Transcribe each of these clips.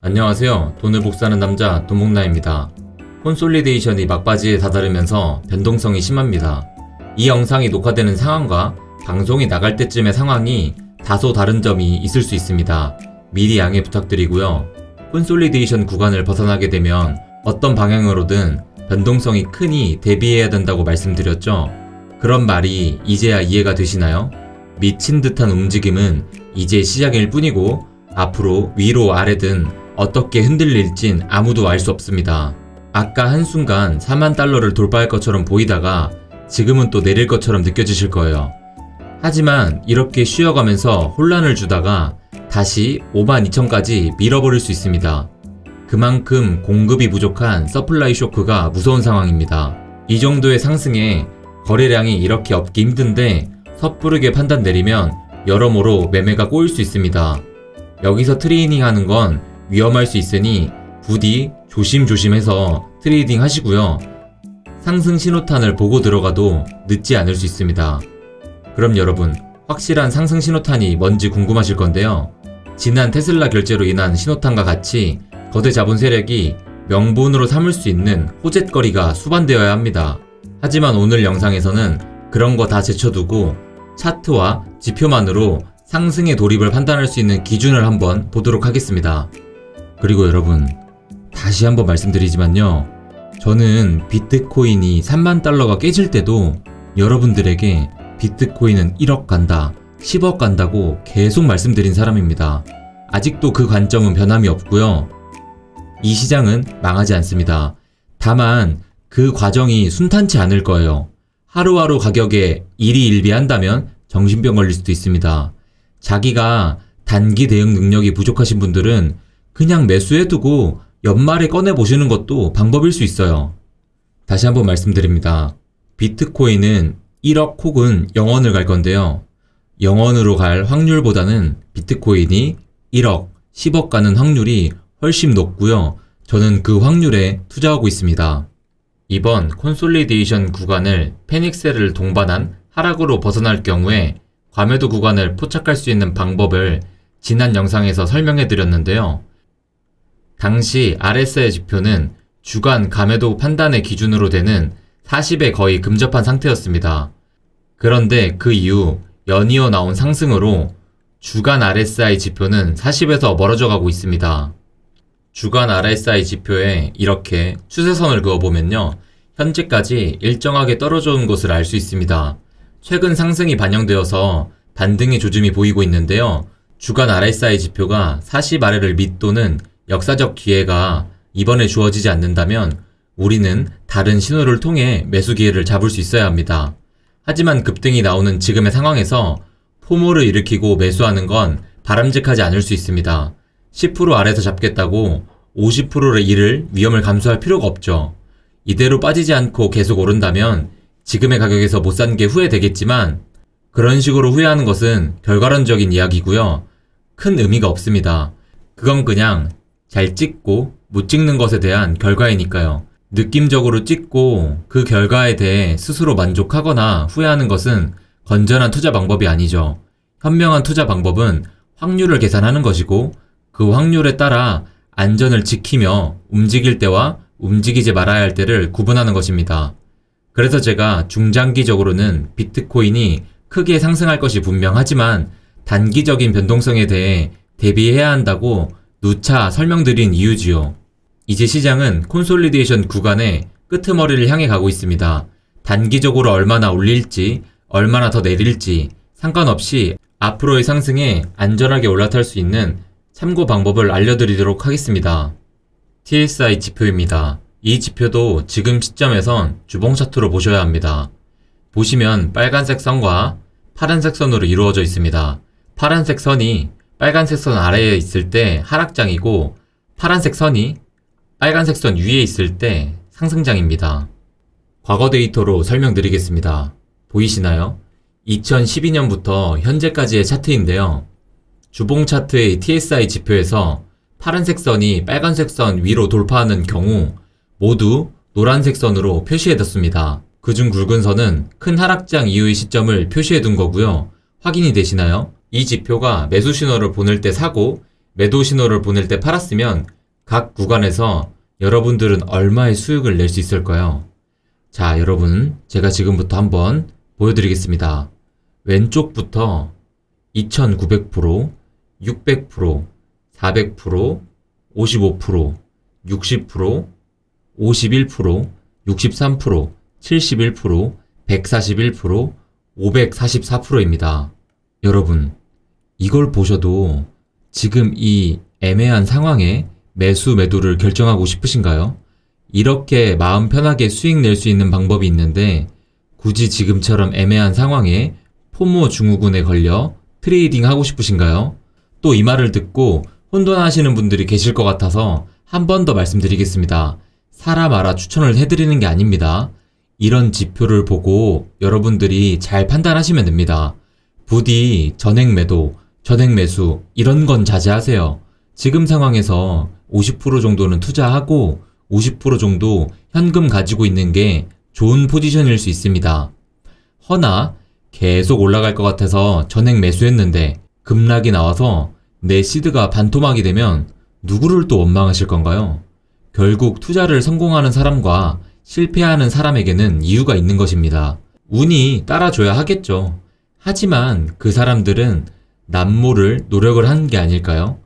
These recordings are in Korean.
안녕하세요. 돈을 복사하는 남자 돈목나입니다. 콘솔리데이션이 막바지에 다다르면서 변동성이 심합니다. 이 영상이 녹화되는 상황과 방송이 나갈 때쯤의 상황이 다소 다른 점이 있을 수 있습니다. 미리 양해 부탁드리고요. 콘솔리데이션 구간을 벗어나게 되면 어떤 방향으로든 변동성이 크니 대비해야 된다고 말씀드렸죠. 그런 말이 이제야 이해가 되시나요? 미친 듯한 움직임은 이제 시작일 뿐이고 앞으로 위로 아래든 어떻게 흔들릴진 아무도 알 수 없습니다. 아까 한순간 4만 달러를 돌파할 것처럼 보이다가 지금은 또 내릴 것처럼 느껴지실 거예요. 하지만 이렇게 쉬어가면서 혼란을 주다가 다시 5만 2천까지 밀어버릴 수 있습니다. 그만큼 공급이 부족한 서플라이 쇼크가 무서운 상황입니다. 이 정도의 상승에 거래량이 이렇게 없기 힘든데 섣부르게 판단 내리면 여러모로 매매가 꼬일 수 있습니다. 여기서 트레이닝 하는 건 위험할 수 있으니 부디 조심조심해서 트레이딩 하시고요. 상승 신호탄을 보고 들어가도 늦지 않을 수 있습니다. 그럼 여러분, 확실한 상승 신호탄이 뭔지 궁금하실 건데요. 지난 테슬라 결제로 인한 신호탄과 같이 거대 자본 세력이 명분으로 삼을 수 있는 호재거리가 수반되어야 합니다. 하지만 오늘 영상에서는 그런 거 다 제쳐두고 차트와 지표만으로 상승의 돌입을 판단할 수 있는 기준을 한번 보도록 하겠습니다. 그리고 여러분, 다시 한번 말씀드리지만요. 저는 비트코인이 3만 달러가 깨질 때도 여러분들에게 비트코인은 1억 간다, 10억 간다고 계속 말씀드린 사람입니다. 아직도 그 관점은 변함이 없고요. 이 시장은 망하지 않습니다. 다만 그 과정이 순탄치 않을 거예요. 하루하루 가격에 일희일비한다면 정신병 걸릴 수도 있습니다. 자기가 단기 대응 능력이 부족하신 분들은 그냥 매수해두고 연말에 꺼내보시는 것도 방법일 수 있어요. 다시 한번 말씀드립니다. 비트코인은 1억 혹은 0원을 갈 건데요. 0원으로 갈 확률보다는 비트코인이 1억, 10억 가는 확률이 훨씬 높고요. 저는 그 확률에 투자하고 있습니다. 이번 콘솔리데이션 구간을 패닉셀을 동반한 하락으로 벗어날 경우에 과매도 구간을 포착할 수 있는 방법을 지난 영상에서 설명해 드렸는데요. 당시 RSI 지표는 주간 과매도 판단의 기준으로 되는 40에 거의 근접한 상태였습니다. 그런데 그 이후 연이어 나온 상승으로 주간 RSI 지표는 40에서 멀어져 가고 있습니다. 주간 RSI 지표에 이렇게 추세선을 그어보면요. 현재까지 일정하게 떨어져 온 것을 알 수 있습니다. 최근 상승이 반영되어서 반등의 조짐이 보이고 있는데요. 주간 RSI 지표가 40 아래를 밑도는 역사적 기회가 이번에 주어지지 않는다면 우리는 다른 신호를 통해 매수 기회를 잡을 수 있어야 합니다. 하지만 급등이 나오는 지금의 상황에서 포모를 일으키고 매수하는 건 바람직하지 않을 수 있습니다. 10% 아래에서 잡겠다고 50%를 잃을 위험을 감수할 필요가 없죠. 이대로 빠지지 않고 계속 오른다면 지금의 가격에서 못 산 게 후회되겠지만 그런 식으로 후회하는 것은 결과론적인 이야기고요. 큰 의미가 없습니다. 그건 그냥 잘 찍고 못 찍는 것에 대한 결과이니까요. 느낌적으로 찍고 그 결과에 대해 스스로 만족하거나 후회하는 것은 건전한 투자 방법이 아니죠. 현명한 투자 방법은 확률을 계산하는 것이고 그 확률에 따라 안전을 지키며 움직일 때와 움직이지 말아야 할 때를 구분하는 것입니다. 그래서 제가 중장기적으로는 비트코인이 크게 상승할 것이 분명하지만 단기적인 변동성에 대해 대비해야 한다고 누차 설명드린 이유지요. 이제 시장은 콘솔리데이션 구간의 끄트머리를 향해 가고 있습니다. 단기적으로 얼마나 올릴지, 얼마나 더 내릴지 상관없이 앞으로의 상승에 안전하게 올라탈 수 있는 참고 방법을 알려드리도록 하겠습니다. TSI 지표입니다. 이 지표도 지금 시점에선 주봉 차트로 보셔야 합니다. 보시면 빨간색 선과 파란색 선으로 이루어져 있습니다. 파란색 선이 빨간색 선 아래에 있을 때 하락장이고 파란색 선이 빨간색 선 위에 있을 때 상승장입니다. 과거 데이터로 설명드리겠습니다. 보이시나요? 2012년부터 현재까지의 차트인데요. 주봉 차트의 TSI 지표에서 파란색 선이 빨간색 선 위로 돌파하는 경우 모두 노란색 선으로 표시해뒀습니다. 그중 굵은 선은 큰 하락장 이후의 시점을 표시해둔 거고요. 확인이 되시나요? 이 지표가 매수 신호를 보낼 때 사고 매도 신호를 보낼 때 팔았으면 각 구간에서 여러분들은 얼마의 수익을 낼 수 있을까요? 자, 여러분, 제가 지금부터 한번 보여드리겠습니다. 왼쪽부터 2900%, 600%, 400%, 55%, 60%, 51%, 63%, 71%, 141%, 544%입니다. 여러분, 이걸 보셔도 지금 이 애매한 상황에 매수 매도를 결정하고 싶으신가요? 이렇게 마음 편하게 수익 낼 수 있는 방법이 있는데 굳이 지금처럼 애매한 상황에 포모 증후군에 걸려 트레이딩 하고 싶으신가요? 또 이 말을 듣고 혼돈하시는 분들이 계실 것 같아서 한 번 더 말씀드리겠습니다. 사라 마라 추천을 해드리는 게 아닙니다. 이런 지표를 보고 여러분들이 잘 판단하시면 됩니다. 부디 전액 매도, 전액 매수 이런 건 자제하세요. 지금 상황에서 50% 정도는 투자하고 50% 정도 현금 가지고 있는 게 좋은 포지션일 수 있습니다. 허나 계속 올라갈 것 같아서 전액 매수했는데 급락이 나와서 내 시드가 반토막이 되면 누구를 또 원망하실 건가요? 결국 투자를 성공하는 사람과 실패하는 사람에게는 이유가 있는 것입니다. 운이 따라줘야 하겠죠. 하지만 그 사람들은 남모를 노력을 한 게 아닐까요?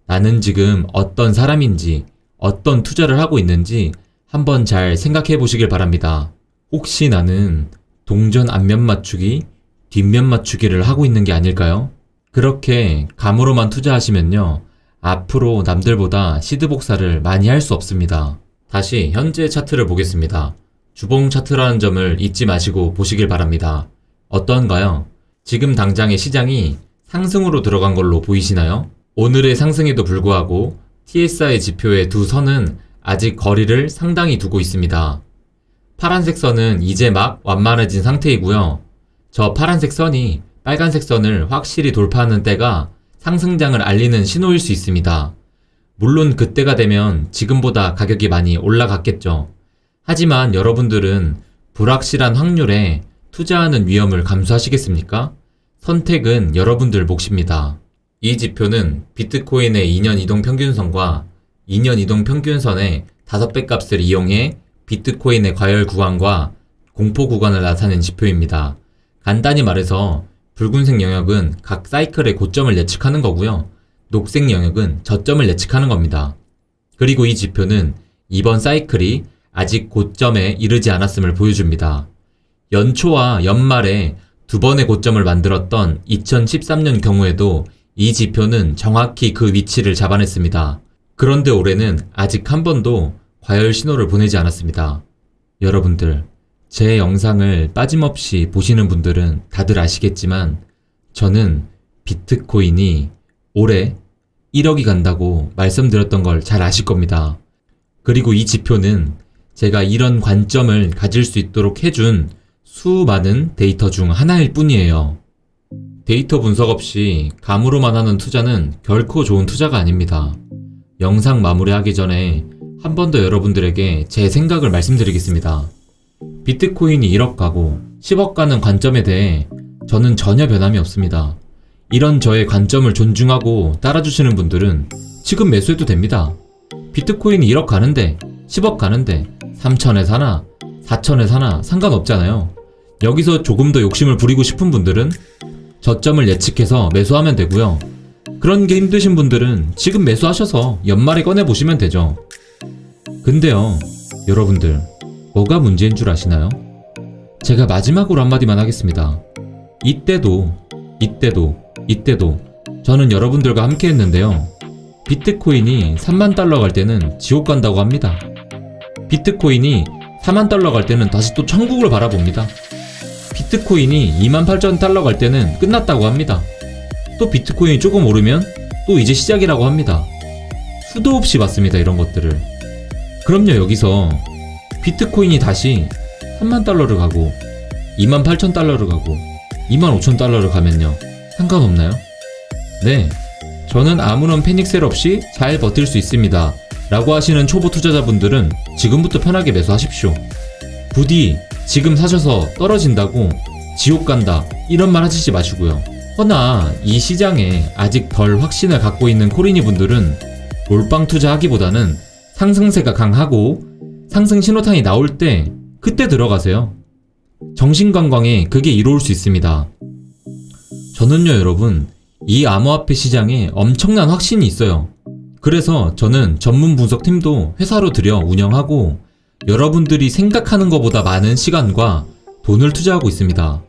나는 지금 어떤 사람인지, 어떤 투자를 하고 있는지 한번 잘 생각해 보시길 바랍니다. 혹시 나는 동전 앞면 맞추기, 뒷면 맞추기를 하고 있는 게 아닐까요? 그렇게 감으로만 투자하시면요, 앞으로 남들보다 시드 복사를 많이 할 수 없습니다. 다시 현재 차트를 보겠습니다. 주봉 차트라는 점을 잊지 마시고 보시길 바랍니다. 어떤가요? 지금 당장의 시장이 상승으로 들어간 걸로 보이시나요? 오늘의 상승에도 불구하고 TSI 지표의 두 선은 아직 거리를 상당히 두고 있습니다. 파란색 선은 이제 막 완만해진 상태이고요. 저 파란색 선이 빨간색 선을 확실히 돌파하는 때가 상승장을 알리는 신호일 수 있습니다. 물론 그때가 되면 지금보다 가격이 많이 올라갔겠죠. 하지만 여러분들은 불확실한 확률에 투자하는 위험을 감수하시겠습니까? 선택은 여러분들 몫입니다. 이 지표는 비트코인의 2년 이동 평균선과 2년 이동 평균선의 5배 값을 이용해 비트코인의 과열 구간과 공포 구간을 나타낸 지표입니다. 간단히 말해서 붉은색 영역은 각 사이클의 고점을 예측하는 거고요. 녹색 영역은 저점을 예측하는 겁니다. 그리고 이 지표는 이번 사이클이 아직 고점에 이르지 않았음을 보여줍니다. 연초와 연말에 두 번의 고점을 만들었던 2013년 경우에도 이 지표는 정확히 그 위치를 잡아냈습니다. 그런데 올해는 아직 한 번도 과열 신호를 보내지 않았습니다. 여러분들, 제 영상을 빠짐없이 보시는 분들은 다들 아시겠지만 저는 비트코인이 올해 1억이 간다고 말씀드렸던 걸 잘 아실 겁니다. 그리고 이 지표는 제가 이런 관점을 가질 수 있도록 해준 수많은 데이터 중 하나일 뿐이에요. 데이터 분석 없이 감으로만 하는 투자는 결코 좋은 투자가 아닙니다. 영상 마무리하기 전에 한 번 더 여러분들에게 제 생각을 말씀드리겠습니다. 비트코인이 1억 가고 10억 가는 관점에 대해 저는 전혀 변함이 없습니다. 이런 저의 관점을 존중하고 따라주시는 분들은 지금 매수해도 됩니다. 비트코인이 1억 가는데 10억 가는데 3천에 사나 4천에 사나 상관없잖아요. 여기서 조금 더 욕심을 부리고 싶은 분들은 저점을 예측해서 매수하면 되고요. 그런 게 힘드신 분들은 지금 매수하셔서 연말에 꺼내보시면 되죠. 근데요, 여러분들, 뭐가 문제인 줄 아시나요? 제가 마지막으로 한마디만 하겠습니다. 이때도 저는 여러분들과 함께 했는데요. 비트코인이 3만 달러 갈 때는 지옥 간다고 합니다. 비트코인이 4만 달러 갈 때는 다시 또 천국을 바라봅니다. 비트코인이 28,000 달러 갈 때는 끝났다고 합니다. 또 비트코인이 조금 오르면 또 이제 시작이라고 합니다. 수도 없이 봤습니다, 이런 것들을. 그럼요, 여기서 비트코인이 다시 3만 달러를 가고 28,000 달러를 가고 25,000 달러를 가면요, 상관없나요? 네, 저는 아무런 패닉셀 없이 잘 버틸 수 있습니다 라고 하시는 초보 투자자분들은 지금부터 편하게 매수하십시오. 부디 지금 사셔서 떨어진다고 지옥 간다 이런 말 하시지 마시고요. 허나 이 시장에 아직 덜 확신을 갖고 있는 코리니 분들은 몰빵 투자하기보다는 상승세가 강하고 상승 신호탄이 나올 때 그때 들어가세요. 정신관광에 그게 이로울 수 있습니다. 저는요 여러분, 이 암호화폐 시장에 엄청난 확신이 있어요. 그래서 저는 전문 분석팀도 회사로 들여 운영하고 여러분들이 생각하는 것보다 많은 시간과 돈을 투자하고 있습니다.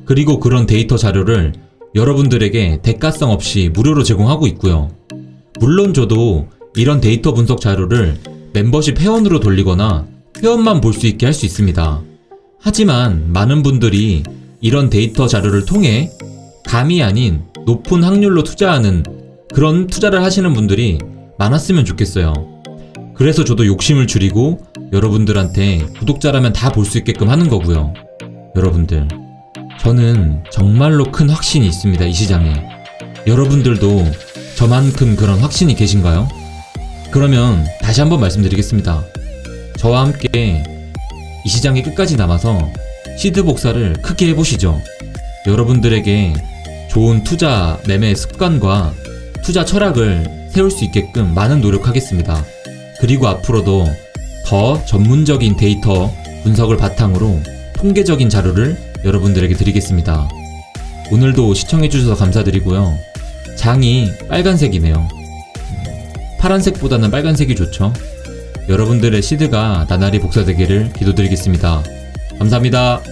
그리고 그런 데이터 자료를 여러분들에게 대가성 없이 무료로 제공하고 있고요. 물론 저도 이런 데이터 분석 자료를 멤버십 회원으로 돌리거나 회원만 볼 수 있게 할 수 있습니다. 하지만 많은 분들이 이런 데이터 자료를 통해 감이 아닌 높은 확률로 투자하는 그런 투자를 하시는 분들이 많았으면 좋겠어요. 그래서 저도 욕심을 줄이고 여러분들한테 구독자라면 다 볼 수 있게끔 하는 거고요. 여러분들, 저는 정말로 큰 확신이 있습니다. 이 시장에. 여러분들도 저만큼 그런 확신이 계신가요? 그러면 다시 한번 말씀드리겠습니다. 저와 함께 이 시장에 끝까지 남아서 시드 복사를 크게 해보시죠. 여러분들에게 좋은 투자 매매 습관과 투자 철학을 세울 수 있게끔 많은 노력하겠습니다. 그리고 앞으로도 더 전문적인 데이터 분석을 바탕으로 통계적인 자료를 여러분들에게 드리겠습니다. 오늘도 시청해주셔서 감사드리고요. 장이 빨간색이네요. 파란색보다는 빨간색이 좋죠. 여러분들의 시드가 나날이 복사되기를 기도드리겠습니다. 감사합니다.